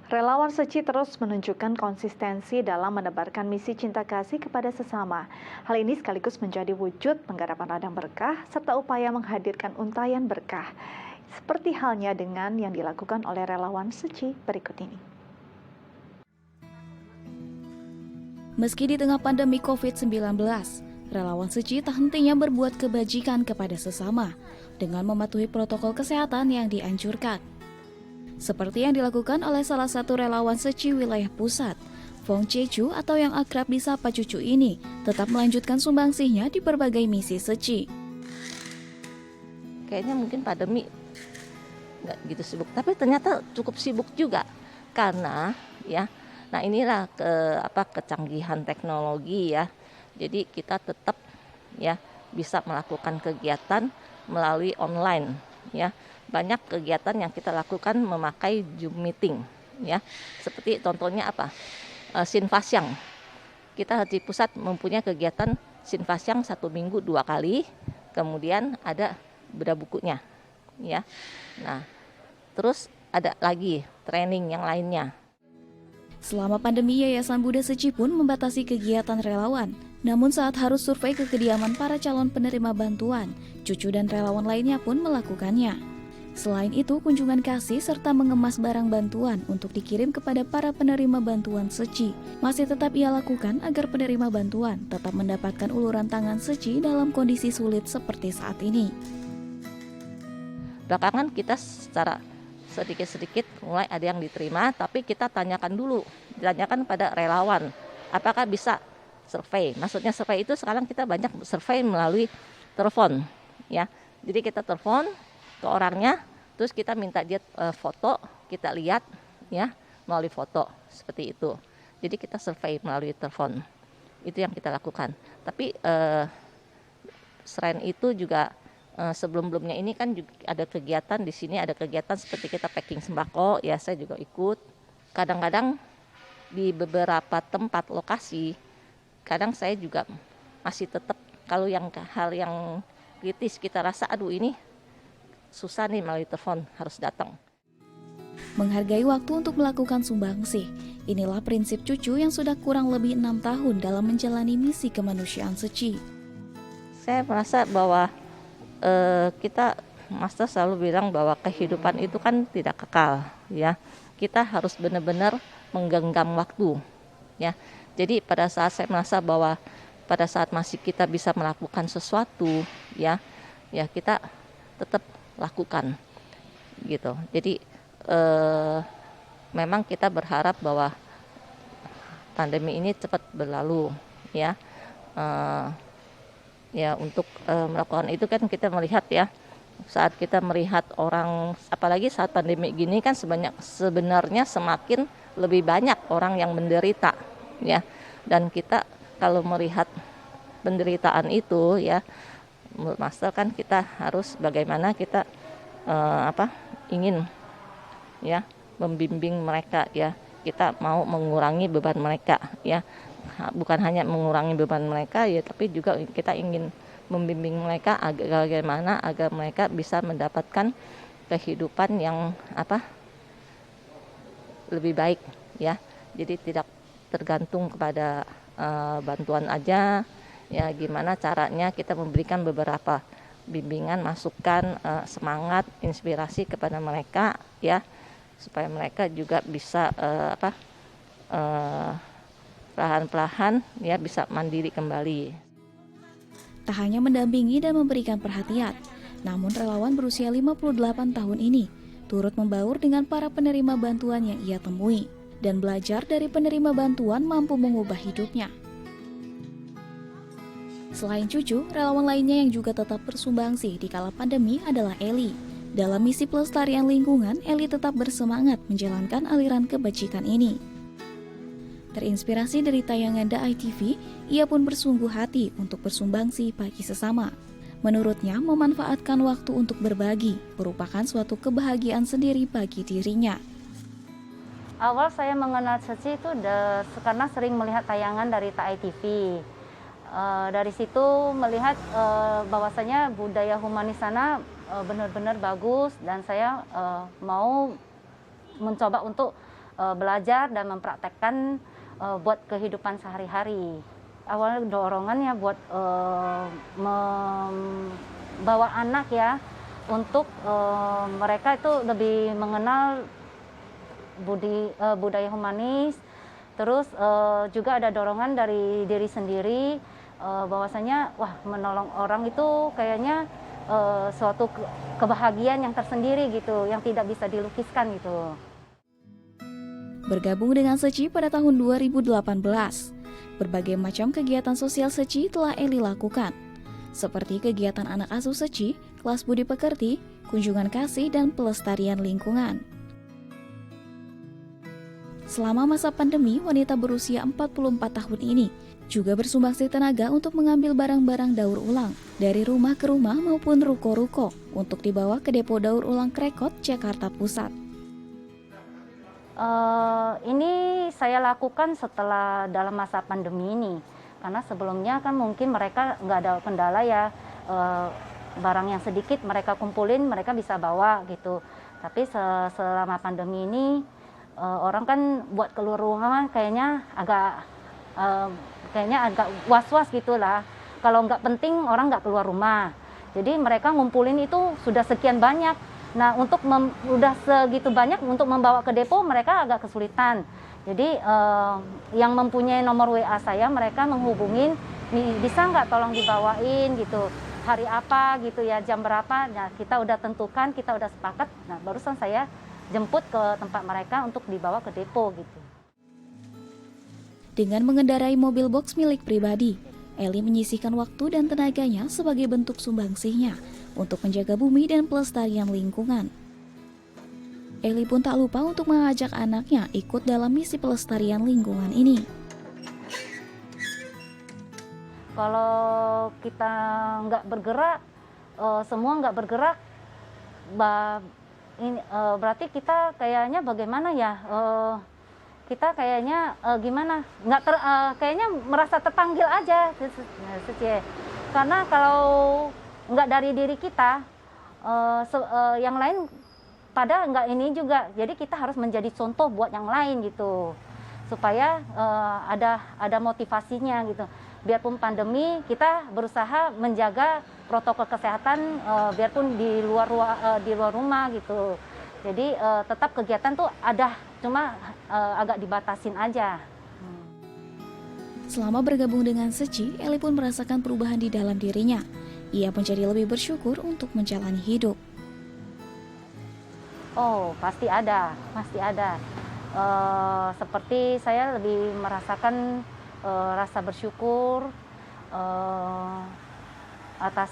Relawan Seci terus menunjukkan konsistensi dalam menebarkan misi cinta kasih kepada sesama. Hal ini sekaligus menjadi wujud penggarapan ladang berkah serta upaya menghadirkan untayan berkah. Seperti halnya dengan yang dilakukan oleh relawan Seci berikut ini. Meski di tengah pandemi COVID-19, relawan Seci tak hentinya berbuat kebajikan kepada sesama dengan mematuhi protokol kesehatan yang dianjurkan. Seperti yang dilakukan oleh salah satu relawan Seci wilayah pusat, Fong Chechu atau yang akrab disapa Cucu ini tetap melanjutkan sumbangsihnya di berbagai misi Seci. Kayaknya mungkin pandemi nggak gitu sibuk, tapi ternyata cukup sibuk juga karena nah inilah kecanggihan teknologi ya. Jadi kita tetap bisa melakukan kegiatan melalui online ya. Banyak kegiatan yang kita lakukan memakai Zoom meeting ya. Seperti contohnya Sinfasyang. Kita di pusat mempunyai kegiatan Sinfasyang 1 minggu 2 kali. Kemudian ada bedah bukunya ya. Nah, terus ada lagi training yang lainnya. Selama pandemi, Yayasan Buddha Seci pun membatasi kegiatan relawan. Namun saat harus survei ke kediaman para calon penerima bantuan, Cucu dan relawan lainnya pun melakukannya. Selain itu, kunjungan kasih serta mengemas barang bantuan untuk dikirim kepada para penerima bantuan Seci masih tetap ia lakukan agar penerima bantuan tetap mendapatkan uluran tangan Seci dalam kondisi sulit seperti saat ini. Belakangan kita secara sedikit-sedikit mulai ada yang diterima, tapi kita tanyakan pada relawan, apakah bisa survei. Maksudnya survei itu sekarang kita banyak survei melalui telepon ya. Jadi kita telepon ke orangnya, terus kita minta dia foto, kita lihat ya melalui foto seperti itu. Jadi kita survei melalui telepon. Itu yang kita lakukan. Tapi selain itu juga sebelum-belumnya ini kan juga ada kegiatan di sini, ada kegiatan seperti kita packing sembako, ya saya juga ikut. Kadang-kadang di beberapa tempat lokasi, kadang saya juga masih tetap kalau hal yang kritis kita rasa ini susah nih melalui telepon harus datang. Menghargai waktu untuk melakukan sumbangsih, inilah prinsip Cucu yang sudah kurang lebih 6 tahun dalam menjalani misi kemanusiaan Seci. Saya merasa bahwa kita Master selalu bilang bahwa kehidupan itu kan tidak kekal ya. Kita harus benar-benar menggenggam waktu ya. Jadi pada saat saya merasa bahwa pada saat masih kita bisa melakukan sesuatu ya kita tetap lakukan gitu. Jadi memang kita berharap bahwa pandemi ini cepat berlalu ya. Untuk melakukan itu kan kita melihat ya, saat kita melihat orang, apalagi saat pandemi gini kan sebenarnya semakin lebih banyak orang yang menderita ya. Dan kita kalau melihat penderitaan itu ya, menurut Master kan kita harus bagaimana kita ingin ya membimbing mereka ya. Kita mau mengurangi beban mereka ya. Bukan hanya mengurangi beban mereka ya, tapi juga kita ingin membimbing mereka bagaimana agar mereka bisa mendapatkan kehidupan yang lebih baik ya. Jadi tidak tergantung kepada bantuan aja ya, gimana caranya kita memberikan beberapa bimbingan, masukan, semangat, inspirasi kepada mereka ya, supaya mereka juga bisa perlahan-lahan ya bisa mandiri kembali. Tak hanya mendampingi dan memberikan perhatian, namun relawan berusia 58 tahun ini turut membaur dengan para penerima bantuan yang ia temui dan belajar dari penerima bantuan mampu mengubah hidupnya. Selain Cucu, relawan lainnya yang juga tetap bersumbangsi di kala pandemi adalah Eli. Dalam misi pelestarian lingkungan, Eli tetap bersemangat menjalankan aliran kebajikan ini. Terinspirasi dari tayangan The ITV, ia pun bersungguh hati untuk bersumbangsi bagi sesama. Menurutnya, memanfaatkan waktu untuk berbagi merupakan suatu kebahagiaan sendiri bagi dirinya. Awal saya mengenal Seci itu karena sering melihat tayangan dari The ITV. Dari situ melihat bahwasanya budaya humanis sana benar-benar bagus, dan saya mau mencoba untuk belajar dan mempraktekkan buat kehidupan sehari-hari. Awalnya dorongannya buat membawa anak ya, untuk mereka itu lebih mengenal budaya humanis. Terus juga ada dorongan dari diri sendiri, bahwasanya wah, menolong orang itu kayaknya suatu kebahagiaan yang tersendiri gitu, yang tidak bisa dilukiskan gitu. Bergabung dengan Seci pada tahun 2018, berbagai macam kegiatan sosial Seci telah Eli lakukan, seperti kegiatan anak asuh Seci, kelas budi pekerti, kunjungan kasih, dan pelestarian lingkungan. Selama masa pandemi, wanita berusia 44 tahun ini juga bersumbangsi tenaga untuk mengambil barang-barang daur ulang dari rumah ke rumah maupun ruko-ruko untuk dibawa ke depo daur ulang Krekot, Jakarta Pusat. Ini saya lakukan setelah dalam masa pandemi ini, karena sebelumnya kan mungkin mereka nggak ada kendala ya, barang yang sedikit mereka kumpulin mereka bisa bawa gitu. Tapi selama pandemi ini orang kan buat keluar rumah kayaknya agak was-was gitulah. Kalau nggak penting orang nggak keluar rumah. Jadi mereka ngumpulin itu sudah sekian banyak. Nah, untuk udah segitu banyak untuk membawa ke depo mereka agak kesulitan. Jadi yang mempunyai nomor WA saya, mereka menghubungin, bisa nggak tolong dibawain gitu, hari apa gitu ya, jam berapa. Nah, kita udah tentukan, kita udah sepakat. Nah, barusan saya jemput ke tempat mereka untuk dibawa ke depo gitu. Dengan mengendarai mobil box milik pribadi, Eli menyisihkan waktu dan tenaganya sebagai bentuk sumbangsihnya untuk menjaga bumi dan pelestarian lingkungan. Eli pun tak lupa untuk mengajak anaknya ikut dalam misi pelestarian lingkungan ini. Kalau kita nggak bergerak, semua nggak bergerak, berarti kita kayaknya bagaimana ya? Kita kayaknya gimana? Kayaknya merasa terpanggil aja, karena kalau nggak dari diri kita, yang lain pada nggak ini juga. Jadi kita harus menjadi contoh buat yang lain gitu, supaya ada motivasinya gitu. Biarpun pandemi, kita berusaha menjaga protokol kesehatan, biarpun di luar rumah gitu. Jadi tetap kegiatan tuh ada, cuma agak dibatasin aja. Selama bergabung dengan Seci, Eli pun merasakan perubahan di dalam dirinya. Ia menjadi lebih bersyukur untuk menjalani hidup. Oh, pasti ada. Seperti saya lebih merasakan rasa bersyukur atas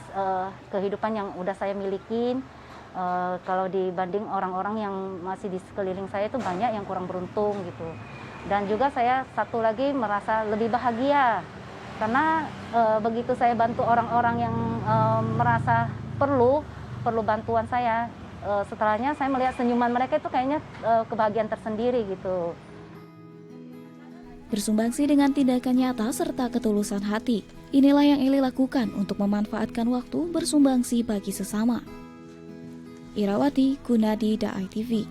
kehidupan yang udah saya milikin. Kalau dibanding orang-orang yang masih di sekeliling saya itu banyak yang kurang beruntung gitu. Dan juga saya satu lagi merasa lebih bahagia karena begitu saya bantu orang-orang yang merasa perlu bantuan saya, setelahnya saya melihat senyuman mereka itu kayaknya kebahagiaan tersendiri gitu. Bersumbangsi dengan tindakan nyata serta ketulusan hati, inilah yang Eli lakukan untuk memanfaatkan waktu bersumbangsi bagi sesama. Irawati Gunadi, DAI TV.